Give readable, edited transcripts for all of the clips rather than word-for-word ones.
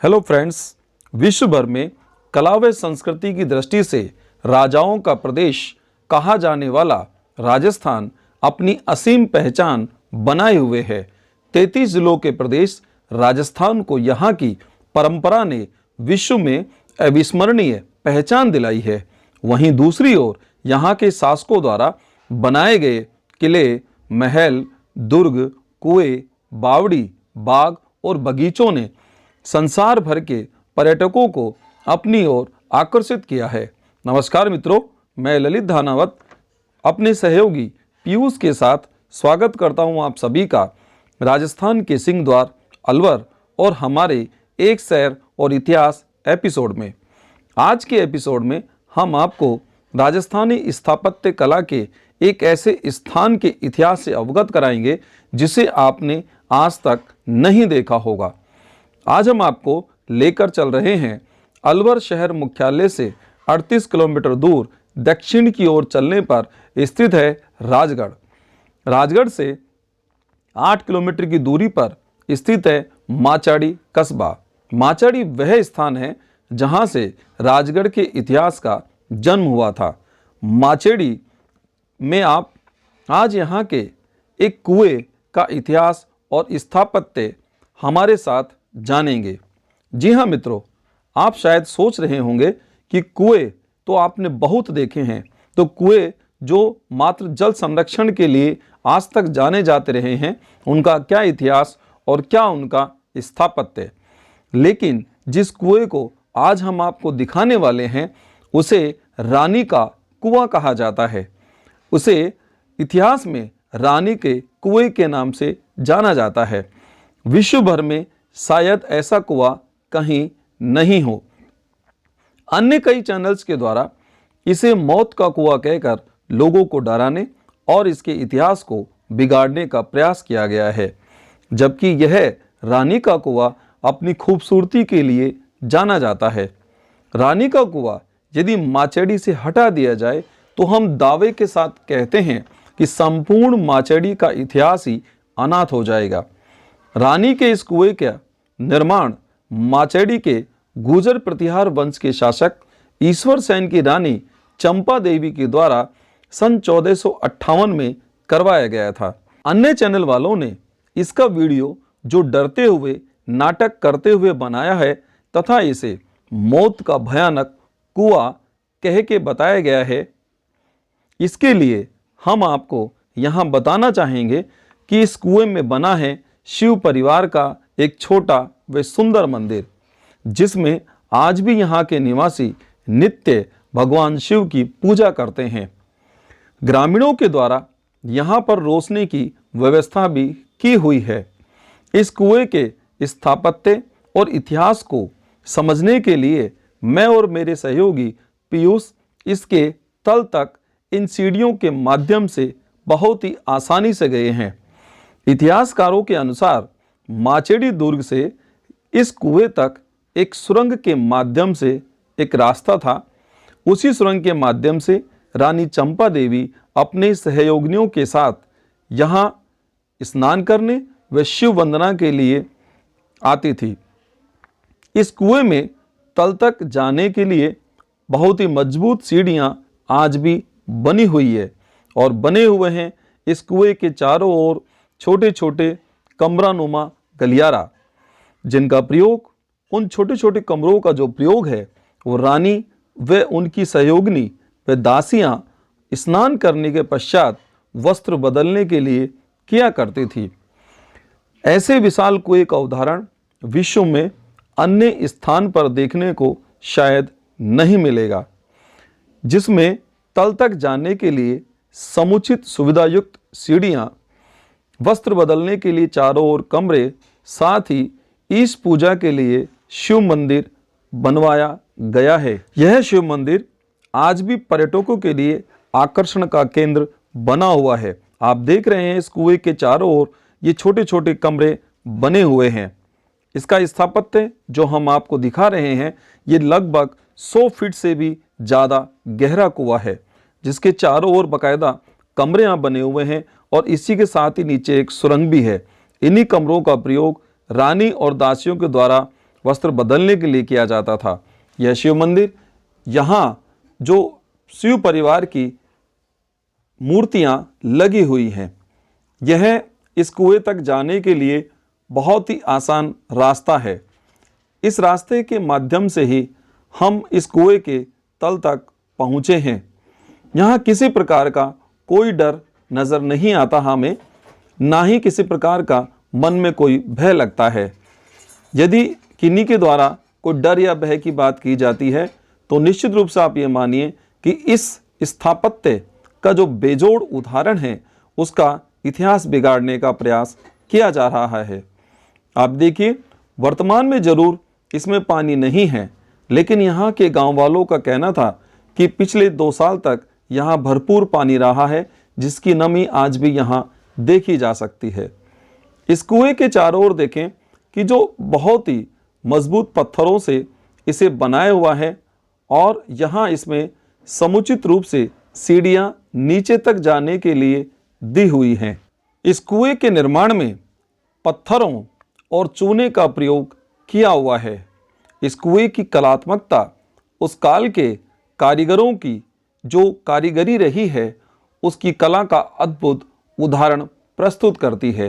Hello friends, विश्व भर में कला व संस्कृति की दृष्टि से राजाओं का प्रदेश कहा जाने वाला राजस्थान अपनी असीम पहचान बनाए हुए है। 33 जिलों के प्रदेश राजस्थान को यहाँ की परंपरा ने विश्व में अविस्मरणीय पहचान दिलाई है। वहीं दूसरी ओर यहाँ के शासकों द्वारा बनाए गए किले, महल, दुर्ग, कुएं, बावड़ी, बाग और बगीचों ने संसार भर के पर्यटकों को अपनी ओर आकर्षित किया है। नमस्कार मित्रों, मैं ललित धानावत अपने सहयोगी पीयूष के साथ स्वागत करता हूं आप सभी का राजस्थान के सिंहद्वार, अलवर और हमारे एक शहर और इतिहास एपिसोड में। आज के एपिसोड में हम आपको राजस्थानी स्थापत्य कला के एक ऐसे स्थान के इतिहास से अवगत कराएंगे जिसे आपने आज तक नहीं देखा होगा। आज हम आपको लेकर चल रहे हैं अलवर शहर मुख्यालय से 38 किलोमीटर दूर दक्षिण की ओर चलने पर स्थित है राजगढ़। राजगढ़ से 8 किलोमीटर की दूरी पर स्थित है माचाड़ी कस्बा। माचाड़ी वह स्थान है जहां से राजगढ़ के इतिहास का जन्म हुआ था। माचेड़ी में आप आज यहाँ के एक कुएं का इतिहास और स्थापत्य हमारे साथ जानेंगे। जी हाँ मित्रों, आप शायद सोच रहे होंगे कि कुएं तो आपने बहुत देखे हैं, तो कुएं जो मात्र जल संरक्षण के लिए आज तक जाने जाते रहे हैं, उनका क्या इतिहास और क्या उनका स्थापत्य। लेकिन जिस कुएं को आज हम आपको दिखाने वाले हैं उसे रानी का कुआं कहा जाता है। उसे इतिहास में रानी के कुएं के नाम से जाना जाता है। विश्व भर में शायद ऐसा कुआं कहीं नहीं हो। अन्य कई चैनल्स के द्वारा इसे मौत का कुआं कहकर लोगों को डराने और इसके इतिहास को बिगाड़ने का प्रयास किया गया है, जबकि यह रानी का कुआं अपनी खूबसूरती के लिए जाना जाता है। रानी का कुआं यदि माचेड़ी से हटा दिया जाए तो हम दावे के साथ कहते हैं कि संपूर्ण माचेड़ी का इतिहास ही अनाथ हो जाएगा। रानी के इस कुएं का निर्माण माचेड़ी के गुर्जर प्रतिहार वंश के शासक ईश्वर सेन की रानी चंपा देवी के द्वारा सन 1458 में करवाया गया था। अन्य चैनल वालों ने इसका वीडियो जो डरते हुए नाटक करते हुए बनाया है तथा इसे मौत का भयानक कुआं कह के बताया गया है। इसके लिए हम आपको यहाँ बताना चाहेंगे कि इस कुएं में बना है शिव परिवार का एक छोटा व सुंदर मंदिर, जिसमें आज भी यहाँ के निवासी नित्य भगवान शिव की पूजा करते हैं। ग्रामीणों के द्वारा यहाँ पर रोशनी की व्यवस्था भी की हुई है। इस कुएं के स्थापत्य और इतिहास को समझने के लिए मैं और मेरे सहयोगी पीयूष इसके तल तक इन सीढ़ियों के माध्यम से बहुत ही आसानी से गए हैं। इतिहासकारों के अनुसार माचेड़ी दुर्ग से इस कुएं तक एक सुरंग के माध्यम से एक रास्ता था। उसी सुरंग के माध्यम से रानी चंपा देवी अपने सहयोगियों के साथ यहाँ स्नान करने व शिव वंदना के लिए आती थी। इस कुएं में तल तक जाने के लिए बहुत ही मजबूत सीढ़ियाँ आज भी बनी हुई है और बने हुए हैं इस कुएं के चारों ओर छोटे छोटे कमरानुमा गलियारा, जिनका प्रयोग उन छोटे छोटे कमरों का जो प्रयोग है वो रानी व उनकी सहयोगिनी व दासियां स्नान करने के पश्चात वस्त्र बदलने के लिए किया करती थी। ऐसे विशाल कुएं का उदाहरण विश्व में अन्य स्थान पर देखने को शायद नहीं मिलेगा, जिसमें तल तक जाने के लिए समुचित सुविधायुक्त सीढ़ियां, वस्त्र बदलने के लिए चारों ओर कमरे, साथ ही ईश पूजा के लिए शिव मंदिर बनवाया गया है। यह शिव मंदिर आज भी पर्यटकों के लिए आकर्षण का केंद्र बना हुआ है। आप देख रहे हैं इस कुएं के चारों ओर ये छोटे छोटे कमरे बने हुए हैं। इसका स्थापत्य जो हम आपको दिखा रहे हैं ये लगभग 100 फीट से भी ज़्यादा गहरा कुआं है, जिसके चारों ओर बाकायदा कमरे यहाँ बने हुए हैं और इसी के साथ ही नीचे एक सुरंग भी है। इन्हीं कमरों का प्रयोग रानी और दासियों के द्वारा वस्त्र बदलने के लिए किया जाता था। यह शिव मंदिर, यहाँ जो शिव परिवार की मूर्तियां लगी हुई हैं, यह इस कुएं तक जाने के लिए बहुत ही आसान रास्ता है। इस रास्ते के माध्यम से ही हम इस कुएं के तल तक पहुँचे हैं। यहाँ किसी प्रकार का कोई डर नज़र नहीं आता हमें, ना ही किसी प्रकार का मन में कोई भय लगता है। यदि किन्हीं के द्वारा कोई डर या भय की बात की जाती है तो निश्चित रूप से आप ये मानिए कि इस स्थापत्य का जो बेजोड़ उदाहरण है उसका इतिहास बिगाड़ने का प्रयास किया जा रहा है। आप देखिए, वर्तमान में जरूर इसमें पानी नहीं है, लेकिन यहाँ के गांव वालों का कहना था कि पिछले 2 साल तक यहाँ भरपूर पानी रहा है, जिसकी नमी आज भी यहाँ देखी जा सकती है। इस कुएं के चारों ओर देखें कि जो बहुत ही मजबूत पत्थरों से इसे बनाया हुआ है और यहाँ इसमें समुचित रूप से सीढ़ियाँ नीचे तक जाने के लिए दी हुई हैं। इस कुएं के निर्माण में पत्थरों और चूने का प्रयोग किया हुआ है। इस कुएं की कलात्मकता उस काल के कारीगरों की जो कारीगरी रही है उसकी कला का अद्भुत उदाहरण प्रस्तुत करती है।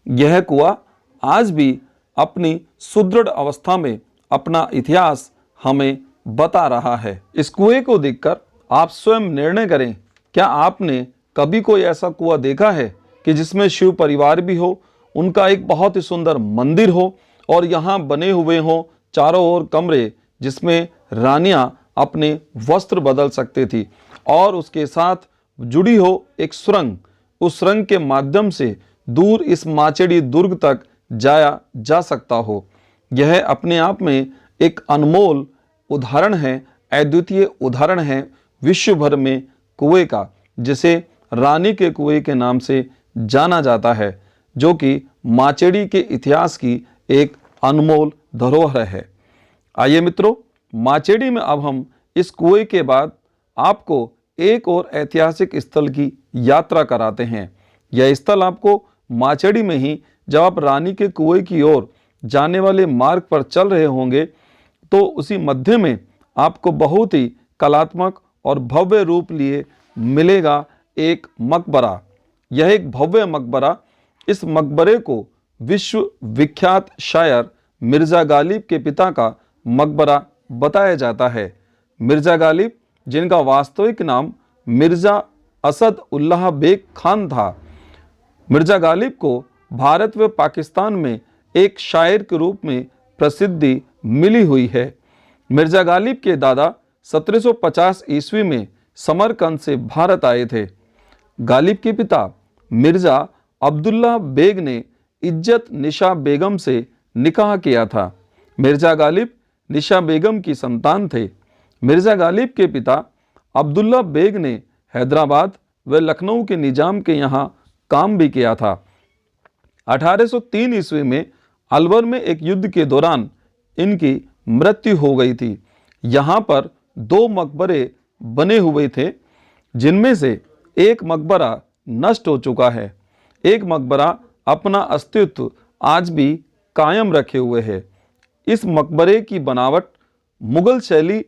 यह कुआं आज भी अपनी सुदृढ़ अवस्था में अपना इतिहास हमें बता रहा है। इस कुएं को देखकर आप स्वयं निर्णय करें, क्या आपने कभी कोई ऐसा कुआं देखा है कि जिसमें शिव परिवार भी हो, उनका एक बहुत ही सुंदर मंदिर हो और यहाँ बने हुए हों चारों ओर कमरे जिसमें रानियां अपने वस्त्र बदल सकती थी और उसके साथ जुड़ी हो एक सुरंग, उस सुरंग के माध्यम से दूर इस माचेड़ी दुर्ग तक जाया जा सकता हो। यह अपने आप में एक अनमोल उदाहरण है, अद्वितीय उदाहरण है विश्व भर में कुएं का, जिसे रानी के कुएं के नाम से जाना जाता है, जो कि माचेड़ी के इतिहास की एक अनमोल धरोहर है। आइए मित्रों, माचेड़ी में अब हम इस कुएं के बाद आपको एक और ऐतिहासिक स्थल की यात्रा कराते हैं। यह स्थल आपको माचेड़ी में ही, जब आप रानी के कुएं की ओर जाने वाले मार्ग पर चल रहे होंगे, तो उसी मध्य में आपको बहुत ही कलात्मक और भव्य रूप लिए मिलेगा एक मकबरा। यह एक भव्य मकबरा, इस मकबरे को विश्व विख्यात शायर मिर्ज़ा गालिब के पिता का मकबरा बताया जाता है। मिर्ज़ा गालिब, जिनका वास्तविक नाम मिर्ज़ा असद उल्लाह बेग खान था, मिर्ज़ा गालिब को भारत व पाकिस्तान में एक शायर के रूप में प्रसिद्धि मिली हुई है। मिर्ज़ा गालिब के दादा 1750 ईस्वी में समरकंद से भारत आए थे। गालिब के पिता मिर्ज़ा अब्दुल्ला बेग ने इज्जत निशा बेगम से निकाह किया था। मिर्ज़ा गालिब निशा बेगम की संतान थे। मिर्ज़ा गालिब के पिता अब्दुल्ला बेग ने हैदराबाद व लखनऊ के निजाम के यहाँ काम भी किया था। 1803 ईस्वी में अलवर में एक युद्ध के दौरान इनकी मृत्यु हो गई थी। यहाँ पर 2 मकबरे बने हुए थे, जिनमें से एक मकबरा नष्ट हो चुका है। एक मकबरा अपना अस्तित्व आज भी कायम रखे हुए है। इस मकबरे की बनावट मुगल शैली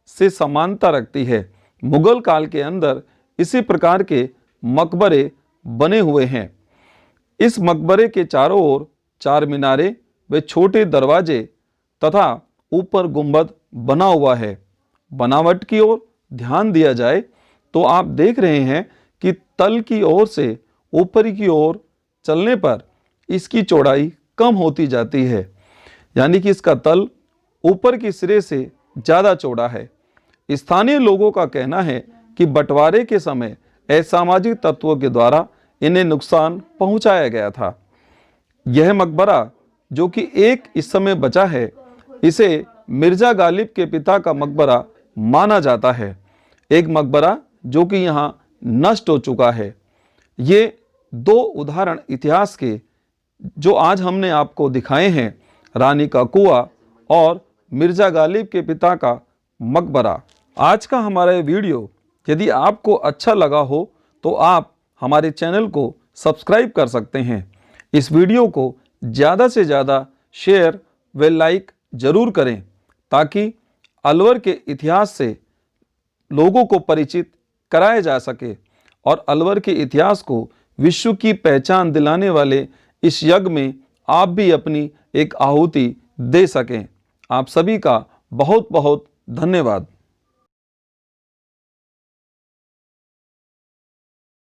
से समानता रखती है। मुगल काल के अंदर इसी प्रकार के मकबरे बने हुए हैं। इस मकबरे के चारों ओर 4 मीनारे व छोटे दरवाजे तथा ऊपर गुंबद बना हुआ है। बनावट की ओर ध्यान दिया जाए तो आप देख रहे हैं कि तल की ओर से ऊपरी की ओर चलने पर इसकी चौड़ाई कम होती जाती है, यानी कि इसका तल ऊपर की सिरे से ज़्यादा चौड़ा है। स्थानीय लोगों का कहना है कि बंटवारे के समय असामाजिक तत्वों के द्वारा इन्हें नुकसान पहुंचाया गया था। यह मकबरा जो कि एक इस समय बचा है, इसे मिर्ज़ा गालिब के पिता का मकबरा माना जाता है। एक मकबरा जो कि यहाँ नष्ट हो चुका है। ये 2 उदाहरण इतिहास के जो आज हमने आपको दिखाए हैं, रानी का कुआं और मिर्ज़ा गालिब के पिता का मकबरा। आज का हमारा ये वीडियो यदि आपको अच्छा लगा हो तो आप हमारे चैनल को सब्सक्राइब कर सकते हैं। इस वीडियो को ज़्यादा से ज़्यादा शेयर व लाइक जरूर करें ताकि अलवर के इतिहास से लोगों को परिचित कराया जा सके और अलवर के इतिहास को विश्व की पहचान दिलाने वाले इस यज्ञ में आप भी अपनी एक आहुति दे सकें। आप सभी का बहुत बहुत धन्यवाद।